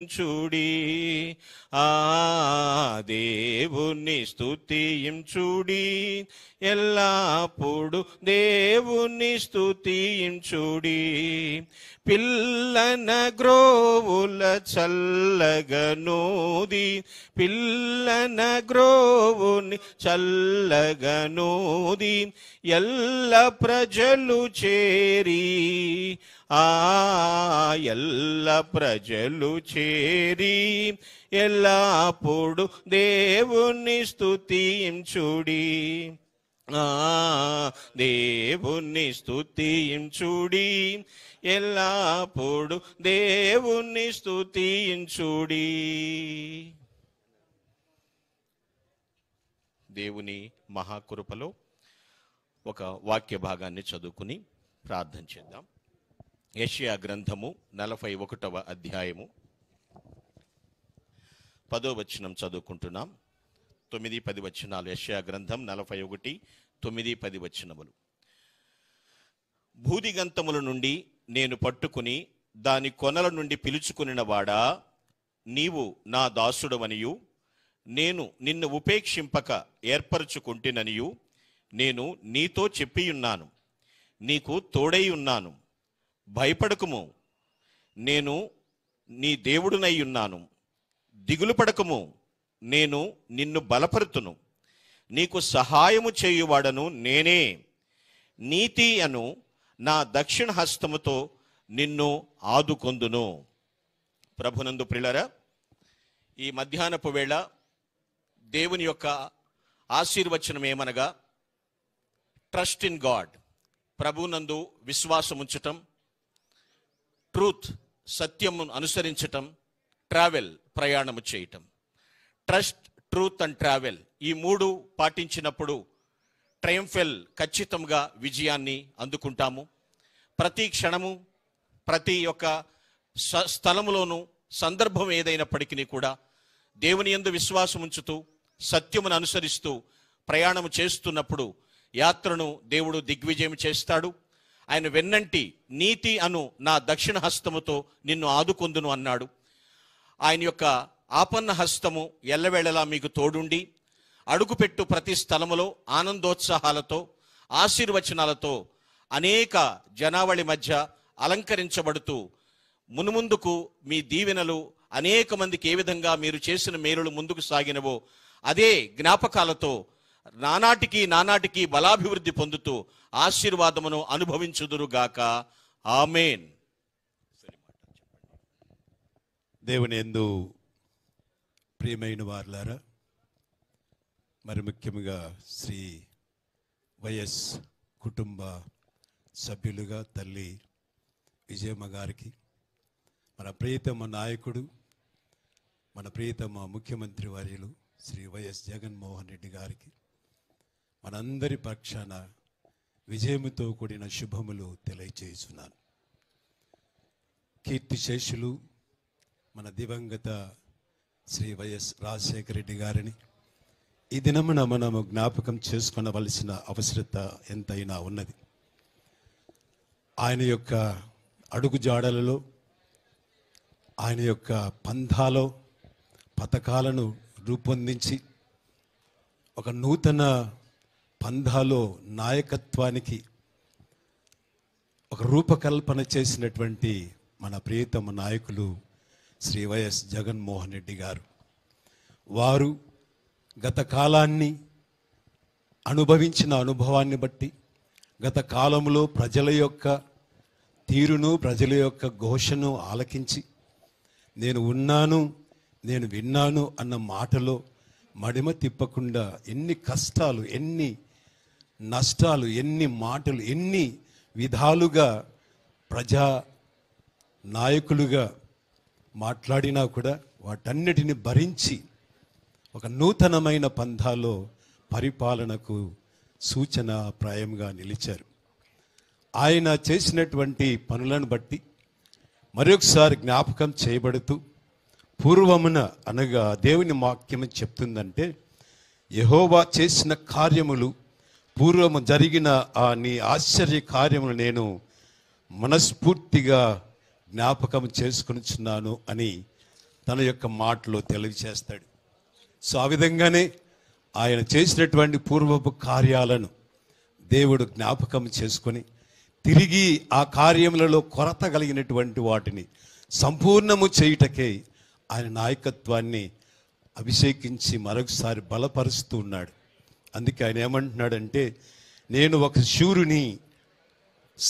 చూడి ఆ దేవుని స్తుతించుడి, ఎల్లప్పుడు దేవుని స్తుతించుడి. పిల్లన గ్రోవుల చల్లగనూది, పిల్లన గ్రోవుని చల్లగనూది, ఎల్ల ప్రజలు చేరి ఎల్ల ప్రజలు చేరి ఎల్లప్పుడు దేవుని స్తుతించుడి, దేవుని స్తుతించుడి, ఎల్లప్పుడు దేవుని స్తుతించుడి. దేవుని మహాకృపలో ఒక వాక్య భాగాన్ని చదువుకుని ప్రార్థన చేద్దాం. యెషయా గ్రంథము 41వ అధ్యాయము 10వ వచనం చదువుకుంటున్నాం. 9-10 వచనాలు. యెషయా గ్రంథం 41, 9-10 వచనములు. భూదిగంతముల నుండి నేను పట్టుకుని దాని కొనల నుండి పిలుచుకునిన వాడా, నీవు నా దాసుడవనియు నేను నిన్ను ఉపేక్షింపక ఏర్పరచుకుంటేననియు నేను నీతో చెప్పియున్నాను. నీకు తోడై ఉన్నాను, భయపడకుము, నేను నీ దేవుడునై ఉన్నాను. దిగులు పడకము, నేను నిన్ను బలపరుతును. నీకు సహాయము చేయువాడను నేనే. నీతి అను నా దక్షిణ హస్తముతో నిన్ను ఆదుకొందును. ప్రభునందు ప్రియులారా, ఈ మధ్యాహ్నపు వేళ దేవుని యొక్క ఆశీర్వచనం ఏమనగా, ట్రస్ట్ ఇన్ గాడ్, ప్రభునందు విశ్వాసం ఉంచటం, ట్రూత్ సత్యము అనుసరించటం, ట్రావెల్ ప్రయాణము చేయటం. ట్రస్ట్, ట్రూత్ అండ్ ట్రావెల్, ఈ మూడు పాటించినప్పుడు ట్రయంఫెల్ ఖచ్చితంగా విజయాన్ని అందుకుంటాము. ప్రతి క్షణము, ప్రతి ఒక్క స్థలములోనూ, సందర్భం ఏదైనప్పటికీ కూడా దేవుని యందు విశ్వాసం ఉంచుతూ సత్యమును అనుసరిస్తూ ప్రయాణము చేస్తున్నప్పుడు యాత్రను దేవుడు దిగ్విజయం చేస్తాడు. ఆయన వెన్నంటి నీతి అను నా దక్షిణ హస్తముతో నిన్ను ఆదుకొందును అన్నాడు. ఆయన యొక్క ఆపన్న హస్తము ఎల్లవేళలా మీకు తోడుండి అడుగుపెట్టు ప్రతి స్థలములో ఆనందోత్సాహాలతో ఆశీర్వచనాలతో అనేక జనావళి మధ్య అలంకరించబడుతూ మునుముందుకు మీ దీవెనలు అనేక మందికి ఏ విధంగా మీరు చేసిన మేలులు ముందుకు సాగినవో అదే జ్ఞాపకాలతో నానాటికి బలాభివృద్ధి పొందుతూ ఆశీర్వాదమును అనుభవించుదురుగాక. ఆమేన్. దేవుని యందు ప్రియమైన వారులారా, మరి ముఖ్యంగా శ్రీ వైఎస్ కుటుంబ సభ్యులుగా తల్లి విజయమ్మ గారికి, మన ప్రియతమ నాయకుడు, మన ప్రియతమ ముఖ్యమంత్రి వర్యులు శ్రీ వైఎస్ జగన్మోహన్ రెడ్డి గారికి మనందరి పక్షాన విజయముతో కూడిన శుభములు తెలియచేస్తున్నాను. కీర్తిశేషులు మన దివంగత శ్రీ వైఎస్ రాజశేఖర రెడ్డి గారిని ఈ దినమున మనము జ్ఞాపకం చేసుకొనవలసిన అవసరత ఎంతైనా ఉన్నది. ఆయన యొక్క అడుగుజాడలలో, ఆయన యొక్క పంథాలో పథకాలను రూపొందించి ఒక నూతన పంథాలో నాయకత్వానికి ఒక రూపకల్పన చేసినటువంటి మన ప్రియతమ నాయకులు శ్రీ వైఎస్ జగన్మోహన్ రెడ్డి గారు. వారు గత కాలాన్ని అనుభవించిన అనుభవాన్ని బట్టి, గత కాలంలో ప్రజల యొక్క తీరును, ప్రజల యొక్క ఘోషను ఆలకించి నేను ఉన్నాను, నేను విన్నాను అన్న మాటలో మడిమ తిప్పకుండా ఎన్ని కష్టాలు, ఎన్ని నష్టాలు, ఎన్ని మాటలు, ఎన్ని విధాలుగా ప్రజా నాయకులుగా మాట్లాడినా కూడా వాటన్నిటిని భరించి ఒక నూతనమైన పంథాలో పరిపాలనకు సూచన ప్రాయంగా నిలిచారు. ఆయన చేసినటువంటి పనులను బట్టి మరొకసారి జ్ఞాపకం చేయబడుతూ, పూర్వమున అనగా దేవుని వాక్యం చెప్తుందంటే, యెహోవా చేసిన కార్యములు, పూర్వము జరిగిన నీ ఆశ్చర్య కార్యములు నేను మనస్ఫూర్తిగా జ్ఞాపకం చేసుకొనిచున్నాను అని తన యొక్క మాటలో తెలియచేస్తాడు. సో ఆ విధంగానే ఆయన చేసినటువంటి పూర్వపు కార్యాలను దేవుడు జ్ఞాపకం చేసుకొని తిరిగి ఆ కార్యములలో కొరత కలిగినటువంటి వాటిని సంపూర్ణము చేయుటకే ఆయన నాయకత్వాన్ని అభిషేకించి మరొకసారి బలపరుస్తూ ఉన్నాడు. అందుకే ఆయన ఏమంటున్నాడంటే, నేను ఒక శూరుని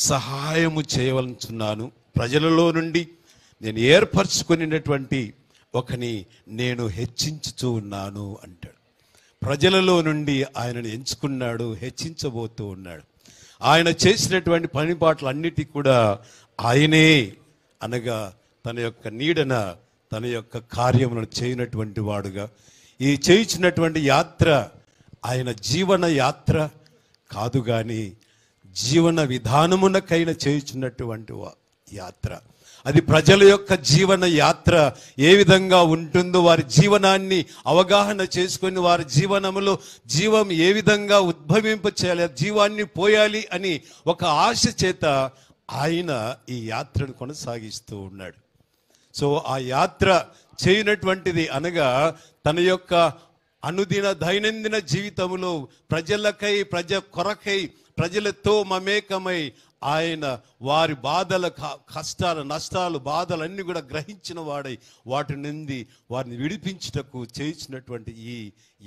సహాయము చేయవలనుచున్నాను, ప్రజలలో నుండి నేను ఏర్పరచుకునేటువంటి ఒకని నేను హెచ్చించుతూ ఉన్నాను అంటాడు. ప్రజలలో నుండి ఆయనను ఎంచుకున్నాడు, హెచ్చించబోతూ ఉన్నాడు. ఆయన చేసినటువంటి పనిపాట్లు అన్నిటికీ కూడా ఆయనే, అనగా తన యొక్క నీడన తన యొక్క కార్యములను చేయనటువంటి వాడుగా, ఈ చేయించినటువంటి యాత్ర ఆయన జీవన యాత్ర కాదు కానీ జీవన విధానమునకైనా చేయించినటువంటి యాత్ర. అది ప్రజల యొక్క జీవన యాత్ర ఏ విధంగా ఉంటుందో వారి జీవనాన్ని అవగాహన చేసుకొని వారి జీవనములో జీవం ఏ విధంగా ఉద్భవింప చేయాలి, జీవాన్ని పోయాలి అని ఒక ఆశ చేత ఆయన ఈ యాత్రను కొనసాగిస్తూ ఉన్నాడు. సో ఆ యాత్ర చేయనటువంటిది అనగా తన యొక్క అనుదిన దైనందిన జీవితంలో ప్రజలకై, ప్రజ కొరకై, ప్రజలతో మమేకమై ఆయన వారి బాధల, కష్టాలు, నష్టాలు, బాధలన్నీ కూడా గ్రహించిన వాడై వాటి నుండి వారిని విడిపించుటకు చేయించినటువంటి ఈ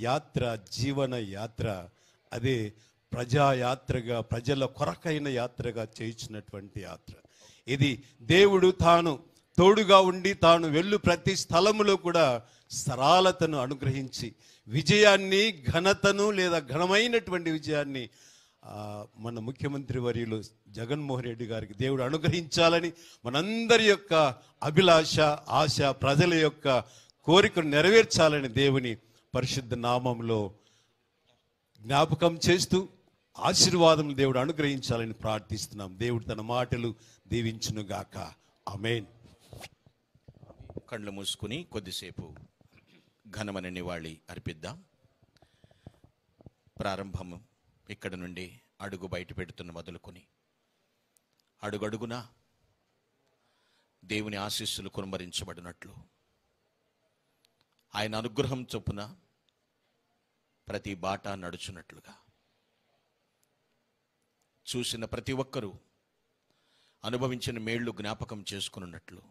యాత్ర, జీవన యాత్ర, అదే ప్రజాయాత్రగా, ప్రజల కొరకైన యాత్రగా చేయించినటువంటి యాత్ర. ఇది దేవుడు తాను తోడుగా ఉండి తాను వెళ్ళు ప్రతి స్థలములో కూడా సరళతను అనుగ్రహించి విజయాన్ని, ఘనతను లేదా ఘనమైనటువంటి విజయాన్ని మన ముఖ్యమంత్రి వర్యులు జగన్మోహన్ రెడ్డి గారికి దేవుడు అనుగ్రహించాలని మనందరి యొక్క అభిలాష, ఆశ, ప్రజల యొక్క కోరికను నెరవేర్చాలని దేవుని పరిశుద్ధ నామంలో జ్ఞాపకం చేస్తూ ఆశీర్వాదం దేవుడు అనుగ్రహించాలని ప్రార్థిస్తున్నాం. దేవుడు తన మాటలు దీవించునుగాక. ఆమేన్. కళ్ళు మూసుకుని కొద్దిసేపు ఘనమైన నివాళి అర్పిద్దాం. ప్రారంభం ఇక్కడ నుండి అడుగు బయట పెడుతున్న మొదలుకొని అడుగడుగునా దేవుని ఆశీస్సులు కుమ్మరించబడినట్లు ఆయన అనుగ్రహం చొప్పున ప్రతి బాట నడుచున్నట్లుగా చూసిన ప్రతి ఒక్కరూ అనుభవించిన మేళ్లు జ్ఞాపకం చేసుకున్నట్లు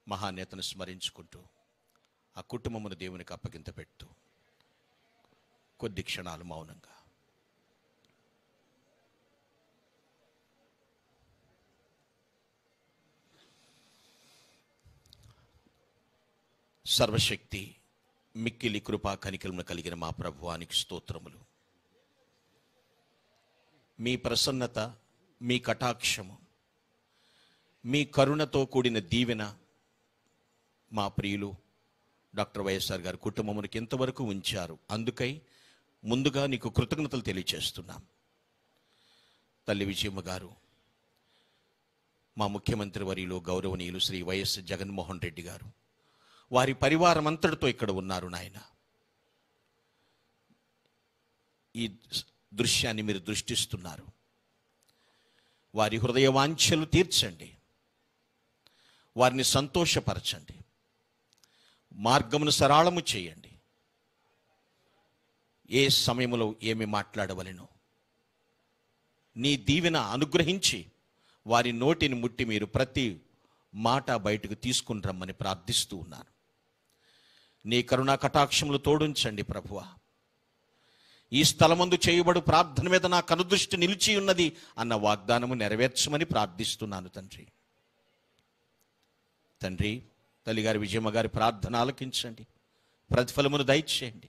మహానేతను స్మరించుకుంటూ ఆ కుటుంబమును దేవునికి అప్పగింత పెట్టు కొద్ది క్షణాలు మౌనంగా సర్వశక్తి మిక్కిలి కృపా కనికరములు కలిగిన మా ప్రభువానికి స్తోత్రములు. మీ ప్రసన్నత, మీ కటాక్షము, మీ కరుణతో కూడిన దీవెన మా ప్రియులు డాక్టర్ వైఎస్ఆర్ గారి కుటుంబమునికి ఇంతవరకు ఉంచారు. అందుకై ముందుగా నీకు కృతజ్ఞతలు తెలియచేస్తున్నాం. తల్లి విజయమ్మ గారు, మా ముఖ్యమంత్రి వర్యులు గౌరవనీయులు శ్రీ వైఎస్ జగన్మోహన్ రెడ్డి గారు, వారి పరివారం అంతటితో ఇక్కడ ఉన్నారు నాయన. ఈ దృశ్యాన్ని మీరు దృష్టిస్తున్నారు. వారి హృదయ వాంఛలు తీర్చండి, వారిని సంతోషపరచండి, మార్గమును సరళము చేయండి. ఏ సమయంలో ఏమి మాట్లాడవలెనో నీ దీవెన అనుగ్రహించి వారి నోటిని ముట్టి మీరు ప్రతి మాట బయటకు తీసుకుని రమ్మని ప్రార్థిస్తూ ఉన్నాను. నీ కరుణా కటాక్షములు తోడుంచండి ప్రభువా. ఈ స్థలమందు చేయబడు ప్రార్థన మీద నా కనుదృష్టి నిలిచి ఉన్నది అన్న వాగ్దానము నెరవేర్చమని ప్రార్థిస్తున్నాను తండ్రి. తండ్రి, తల్లిగారి విజయమ్మ గారి ప్రార్థన ఆలకించండి, ప్రతిఫలమును దయచేయండి.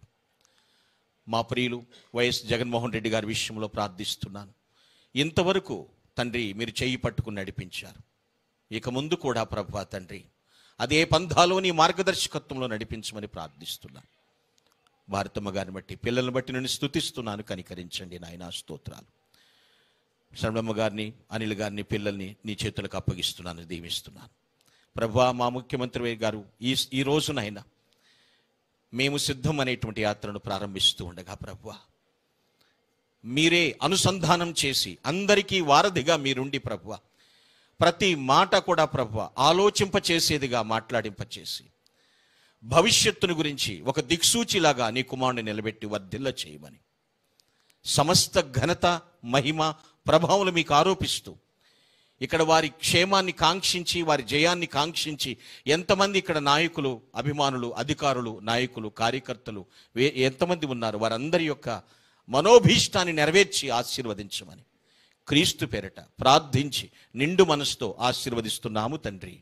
మా ప్రియులు వైఎస్ జగన్మోహన్ రెడ్డి గారి విషయంలో ప్రార్థిస్తున్నాను. ఇంతవరకు తండ్రి మీరు చెయ్యి పట్టుకుని నడిపించారు. ఇక ముందు కూడా ప్రభువా తండ్రి అదే పంథాలోని మార్గదర్శకత్వంలో నడిపించమని ప్రార్థిస్తున్నాను. భారతమ్మ గారిని బట్టి, పిల్లలను బట్టి నేను స్తుతిస్తున్నాను. కనికరించండి నాయనా, స్తోత్రాలు. శరణమ్మ గారిని, అనిల్ గారిని, పిల్లల్ని నీ చేతులకు అప్పగిస్తున్నాను, దీవిస్తున్నాను. ప్రభువా, మా ముఖ్యమంత్రి గారు ఈ రోజునైనా మేము సిద్ధం అనేటువంటి యాత్రను ప్రారంభిస్తూ ఉండగా ప్రభువా మీరే అనుసంధానం చేసి అందరికీ వారధిగా మీరుండి ప్రభువా ప్రతి మాట కూడా ప్రభువా ఆలోచింపచేసేదిగా మాట్లాడింపచేసి భవిష్యత్తును గురించి ఒక దిక్సూచిలాగా నీ కుమారుని నిలబెట్టి వర్ధిల్ల చేయమని సమస్త ఘనత మహిమ ప్రభావాలు మీకు ఆరోపిస్తూ ఇక్కడ వారి క్షేమాన్ని కాంక్షించి వారి జయాన్ని కాంక్షించి ఎంతమంది ఇక్కడ నాయకులు, అభిమానులు, అధికారులు, నాయకులు, కార్యకర్తలు ఎంతమంది ఉన్నారు వారందరి యొక్క మనోభీష్టాన్ని నెరవేర్చి ఆశీర్వదించమని క్రీస్తు పేరిట ప్రార్థించి నిండు మనసుతో ఆశీర్వదిస్తున్నాము తండ్రి.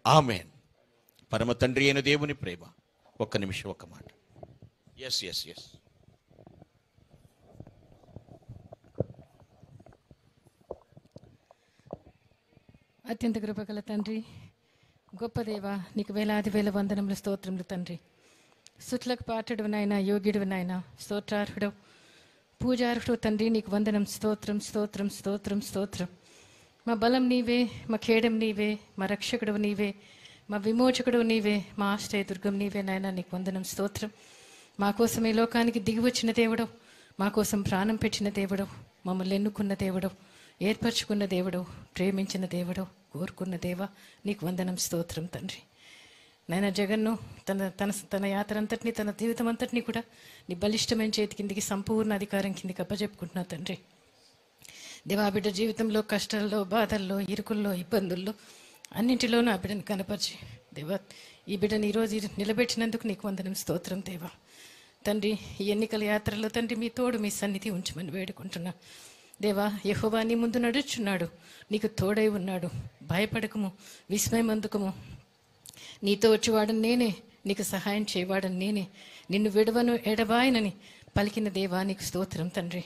ఆమేన్. పరమ తండ్రి అయిన దేవుని ప్రేమ, ఒక్క నిమిషం ఒక్క మాట. ఎస్ ఎస్ ఎస్ అత్యంత కృపగల తండ్రి, గొప్ప దేవ, నీకు వేలాది వేల వందనములు స్తోత్రములు తండ్రి. సుట్లకు పాటడు నాయన, యోగ్యుడు నాయన, స్తోత్రార్హుడు, పూజార్హుడు తండ్రి, నీకు వందనం. స్తోత్రం స్తోత్రం స్తోత్రం స్తోత్రం. మా బలం నీవే, మా ఖేడం నీవే, మా రక్షకుడు నీవే, మా విమోచకుడు నీవే, మా ఆశ్రయ దుర్గం నీవే నాయన, నీకు వందనం స్తోత్రం. మా కోసం ఈ లోకానికి దిగి వచ్చిన దేవుడు, మా కోసం ప్రాణం పెట్టిన దేవుడు, మమ్మల్ని ఎన్నుకున్న దేవుడు, ఏర్పరచుకున్న దేవుడు, ప్రేమించిన దేవుడు, కోరుకున్న దేవ, నీకు వందనం స్తోత్రం తండ్రి. నాయన జగన్ను తన యాత్ర అంతటినీ, తన జీవితం అంతటినీ కూడా నీ బలిష్టమైన చేతి కిందికి, సంపూర్ణ అధికారం కిందికి అప్పచెప్పుకుంటున్నా తండ్రి. దేవా, బిడ్డ జీవితంలో కష్టాల్లో, బాధల్లో, ఇరుకుల్లో, ఇబ్బందుల్లో అన్నింటిలోనూ ఆ బిడ్డను కనపరిచి దేవా, ఈ బిడ్డను ఈరోజు నిలబెట్టినందుకు నీకు వందనం స్తోత్రం దేవా. తండ్రి, ఈ ఎన్నికల యాత్రలో తండ్రి మీ తోడు, మీ సన్నిధి ఉంచమని వేడుకుంటున్నా దేవా. యెహోవా నీ ముందు నడుచున్నాడు, నీకు తోడై ఉన్నాడు, భయపడకము, విస్మయం అందుకము. నీతో వచ్చేవాడని నేనే, నీకు సహాయం చేయవాడని నేనే, నిన్ను విడవను ఎడబాయనని పలికిన దేవా, నీకు స్తోత్రం తండ్రి.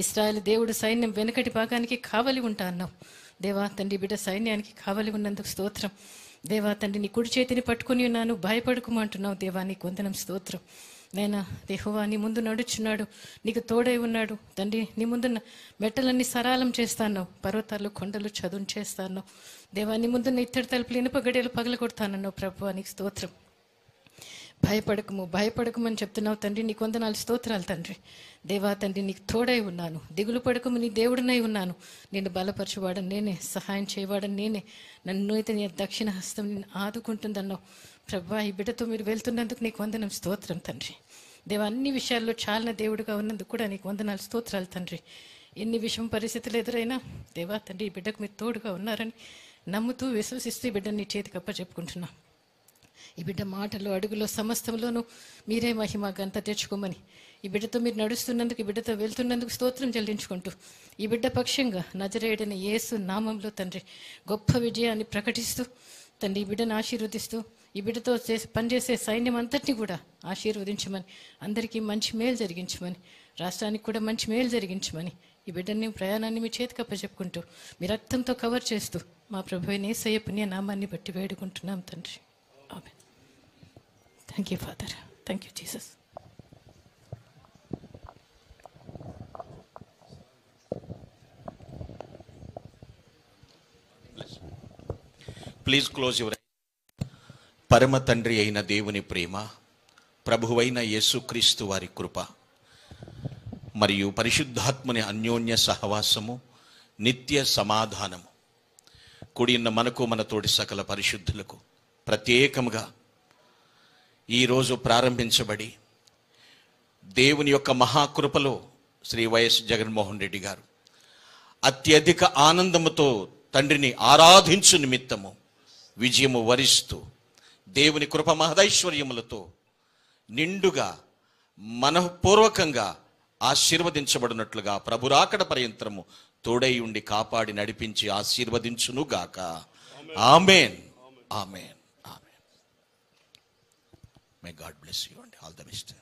ఇశ్రాయేలు దేవుడు సైన్యం వెనుకటి భాగానికి కావలి ఉంటా అన్నావు దేవా. తండ్రి, బిడ్డ సైన్యానికి కావలి ఉన్నందుకు స్తోత్రం దేవా. తండ్రి, నీ కుడి చేతిని పట్టుకుని ఉన్నాను, భయపడకము అంటున్నావు దేవా, నీకు వందనం స్తోత్రం. నైనా యెహోవా నీ ముందు నడుచున్నాడు, నీకు తోడై ఉన్నాడు తండ్రి. నీ ముందున్న మెట్టలన్నీ సరాలం చేస్తాను, పర్వతాలు కొండలు చదును చేస్తాను దేవా. నీ ముందున్న ఇత్తడి తలుపులు, ఇనుప గడియలు పగల కొడతానన్నావు ప్రభువా, నీకు స్తోత్రం. భయపడకము, భయపడకము అని చెప్తున్నావు తండ్రి, నీకు వందనాలు స్తోత్రాలు తండ్రి. దేవా తండ్రి, నీకు తోడై ఉన్నాను, దిగులు పడకము, నీ దేవుడినై ఉన్నాను, నిన్ను బలపరచువాడని నేనే, సహాయం చేయవాడని నేనే, నన్ను అయితే నీ దక్షిణ హస్తం నిన్ను ఆదుకుంటుందన్నావు ప్రభువా. ఈ బిడ్డతో మీరు వెళ్తున్నందుకు నీకు వందనం స్తోత్రం తండ్రి. దేవా, అన్ని విషయాల్లో చాలిన దేవుడుగా ఉన్నందుకు కూడా నీకు వందనాలు స్తోత్రాలు తండ్రి. ఎన్ని విషయం పరిస్థితులు ఎదురైనా దేవా తండ్రి, ఈ బిడ్డకు మీరు తోడుగా ఉన్నారని నమ్ముతూ విశ్వసిస్తూ ఈ బిడ్డని నీ చేతికి అప్పచెప్పుకుంటున్నా. ఈ బిడ్డ మాటలు, అడుగులో, సమస్తంలోనూ మీరే మహిమ ఘనత తెచ్చుకోమని, ఈ బిడ్డతో మీరు నడుస్తున్నందుకు, ఈ బిడ్డతో వెళ్తున్నందుకు స్తోత్రం చెల్లించుకుంటూ, ఈ బిడ్డ పక్షంగా నజరేయుడైన యేసు నామంలో తండ్రి గొప్ప విజయాన్ని ప్రకటిస్తూ తండ్రి, ఈ బిడ్డను ఆశీర్వదిస్తూ, ఈ బిడ్డతో పనిచేసే సైన్యం అంతటినీ కూడా ఆశీర్వదించమని, అందరికీ మంచి మేలు జరిగించమని, రాష్ట్రానికి కూడా మంచి మేలు జరిగించమని, ఈ బిడ్డని ప్రయాణాన్ని మీ చేతికి అప్పచెప్పుకుంటూ, మీ రక్తంతో కవర్ చేస్తూ, మా ప్రభువైన యేసయ్య పుణ్య నామాన్ని బట్టి వేడుకుంటున్నాం తండ్రి. Amen. Thank you father. Thank you Jesus. Please close your. పరమ తండ్రి అయిన దేవుని ప్రేమ, ప్రభువైన యేసుక్రీస్తు వారి కృప మరియు పరిశుద్ధాత్మని అన్యోన్య సహవాసము, నిత్య సమాధానము కూడిన మనకు, మన తోటి సకల పరిశుద్ధులకు ప్రత్యేకముగా ఈరోజు ప్రారంభించబడి దేవుని యొక్క మహాకృపలో శ్రీ వైఎస్ జగన్మోహన్ రెడ్డి గారు అత్యధిక ఆనందముతో తండ్రిని ఆరాధించు నిమిత్తము విజయము వరిస్తూ దేవుని కృప మహదైశ్వర్యములతో నిండుగా మనఃపూర్వకంగా ఆశీర్వదించబడినట్లుగా ప్రభురాకడ పర్యంతరము తోడై ఉండి కాపాడి నడిపించి ఆశీర్వదించునుగాక. Amen. Amen. Amen. May God bless you and all the best.